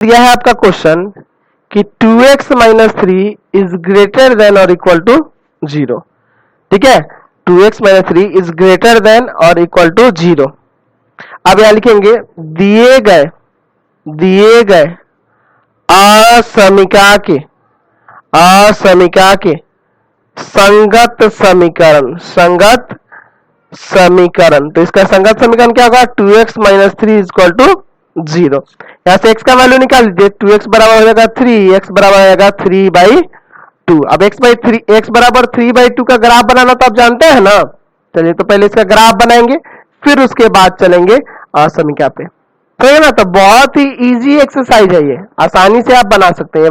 यह है आपका क्वेश्चन कि 2x minus 3 is greater than और इक्वल टू 0। ठीक है, 2x minus 3 is greater than और इक्वल टू 0। अब यहां लिखेंगे दिए गए असमीका के संगत समीकरण। तो इसका संगत समीकरण क्या होगा? 2x minus 3 is equal to 0। यहां से x का वैल्यू निकाल लीजिए। 2x बराबर हो जाएगा 3, x बराबर हो जाएगा 3/2। अब x बराबर 3/2 का ग्राफ बनाना तो आप जानते हैं ना। चलिए तो पहले इसका ग्राफ बनाएंगे, फिर उसके बाद चलेंगे असमीका पे। तो है ना, तो बहुत ही इजी एक्सरसाइज है ये, आसानी से आप बना सकते हैं।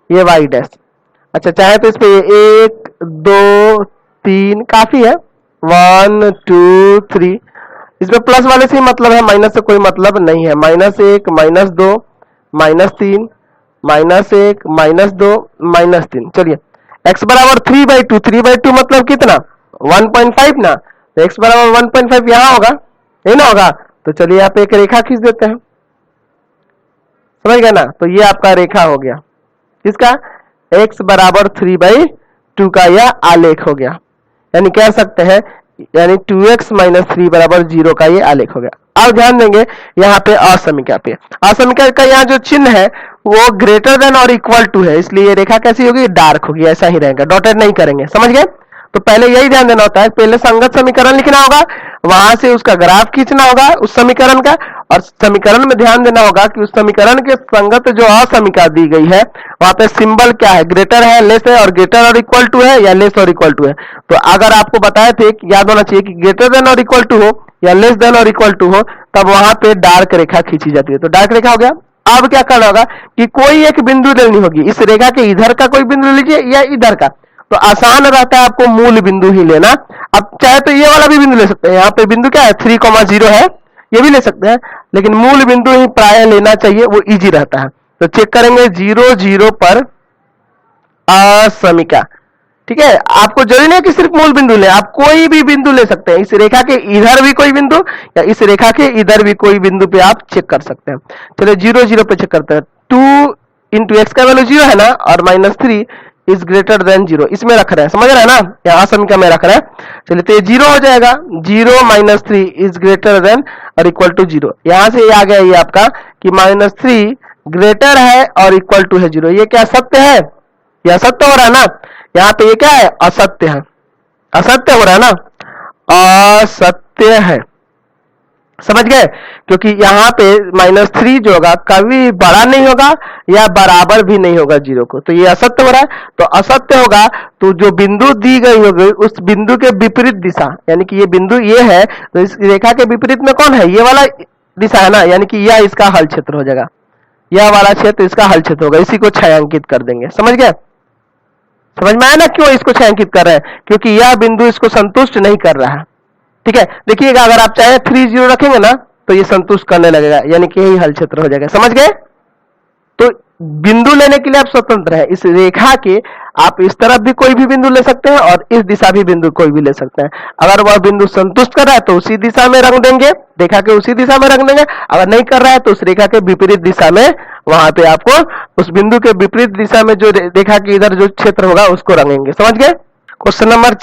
ये y डैश। अच्छा, चाहे तो इस पे 1 2 3 काफी है, 1 2 3। इसमें प्लस वाले से ही मतलब है, माइनस से कोई मतलब नहीं है। -1 -2 -3 -1 -2 -3। चलिए x बराबर 3/2। 3/2 मतलब कितना? 1.5 ना। तो x बराबर 1.5 यहां होगा, नहीं ना होगा? तो चलिए यहाँ पे एक रेखा खींच देते हैं। समझ गए ना? तो ये आपका रेखा हो गया किसका? x बराबर 3/2 का यह आलेख हो गया। यानी कह सकते हैं, यानी 2x माइनस 3 बराबर 0 का ये आलेख हो गया। अब ध्यान देंगे यहाँ पे असमीका पे। असमीका का यहाँ जो चिन्ह है वो ग्रेटर देन और इक्वल टू है, इसलिए ये रेखा कैसी होगी? डार्क होगी, ऐसा ही रहेगा, डॉटेड नहीं करेंगे। समझ गए? तो पहले यही ध्यान देना होता है, पहले संगत समीकरण लिखना होगा, वहां से उसका ग्राफ खींचना होगा उस समीकरण का, और समीकरण में ध्यान देना होगा कि उस समीकरण के संगत जो असमीका दी गई है वहां पे सिंबल क्या है? ग्रेटर है, लेस है, और ग्रेटर और इक्वल टू है या लेस और इक्वल टू है। तो अगर आपको बताए थे कि याद होना चाहिए कि ग्रेटर देन और इक्वल टू हो या लेस देन और इक्वल टू हो, तब वहां पे डार्क रेखा खींची जाती है। तो डार्क रेखा हो गया। अब क्या करना होगा कि कोई एक बिंदु लेनी होगी, इस रेखा के इधर का कोई बिंदु लीजिए या इधर का, तो आसान रहता है आपको मूल बिंदु ही लेना। अब चाहे तो ये वाला भी बिंदु ले सकते हैं, यहाँ पे बिंदु क्या है? 3,0 है, ये भी ले सकते हैं, लेकिन मूल बिंदु ही प्राय लेना चाहिए, वो इजी रहता है। तो चेक करेंगे 0 0 पर असमीका। ठीक है, आपको जरूरी नहीं कि सिर्फ मूल बिंदु ले, आप कोई भी बिंदु ले सकते हैं। इस रेखा के इधर भी कोई बिंदु या इस रेखा के इधर भी कोई बिंदु पे आप चेक कर सकते हैं। चलिए 0 0 पे चेक करते हैं। 2 इंटू एक्स का वैल्यू 0 है ना, और -3 इज ग्रेटर देन 0 इसमें रख रहे हैं, समझ रहे हैं ना? यहाँ असमीका में रख रहे हैं। चलिए तो ये 0 हो जाएगा। 0 -3 इज ग्रेटर देन और इक्वल टू 0। यहां से ये आ गया ये आपका कि -3 ग्रेटर है और इक्वल टू है 0। ये क्या सत्य है? यह असत्य हो रहा है ना? यहाँ पे ये क्या है? असत्य है, असत्य हो रहा है ना, असत्य है। समझ गए? क्योंकि यहाँ पे -3 जो होगा कभी बड़ा नहीं होगा या बराबर भी नहीं होगा 0 को, तो ये असत्य हो रहा है। तो असत्य होगा तो जो बिंदु दी गई होगी उस बिंदु के विपरीत दिशा, यानी कि ये बिंदु ये है, तो इस रेखा के विपरीत में कौन है? ये वाला दिशा है ना, यानी कि यह इसका हल क्षेत्र हो जाएगा, यह वाला क्षेत्र इसका हल क्षेत्र होगा। इसी को छायांकित कर देंगे। समझ गए? समझ में आया ना क्यों इसको छायांकित कर रहे हैं? क्योंकि यह बिंदु इसको संतुष्ट नहीं कर रहा है। ठीक है, देखिएगा अगर आप चाहे 3 0 रखेंगे ना तो ये संतुष्ट करने लगेगा, यानी कि यही हल क्षेत्र हो जाएगा। समझ गए? तो बिंदु लेने के लिए आप स्वतंत्र है। इस रेखा के आप इस तरफ भी कोई भी बिंदु ले सकते हैं और इस दिशा भी बिंदु कोई भी ले सकते हैं। अगर वह बिंदु संतुष्ट कर रहा है तो उसी दिशा में रंग देंगे, रेखा के उसी दिशा में रंग देंगे। अगर नहीं कर रहा है तो उस रेखा के विपरीत दिशा में, वहां पे आपको उस बिंदु के विपरीत दिशा में जो रेखा के इधर जो क्षेत्र होगा उसको रंगेंगे। समझ गए? Question number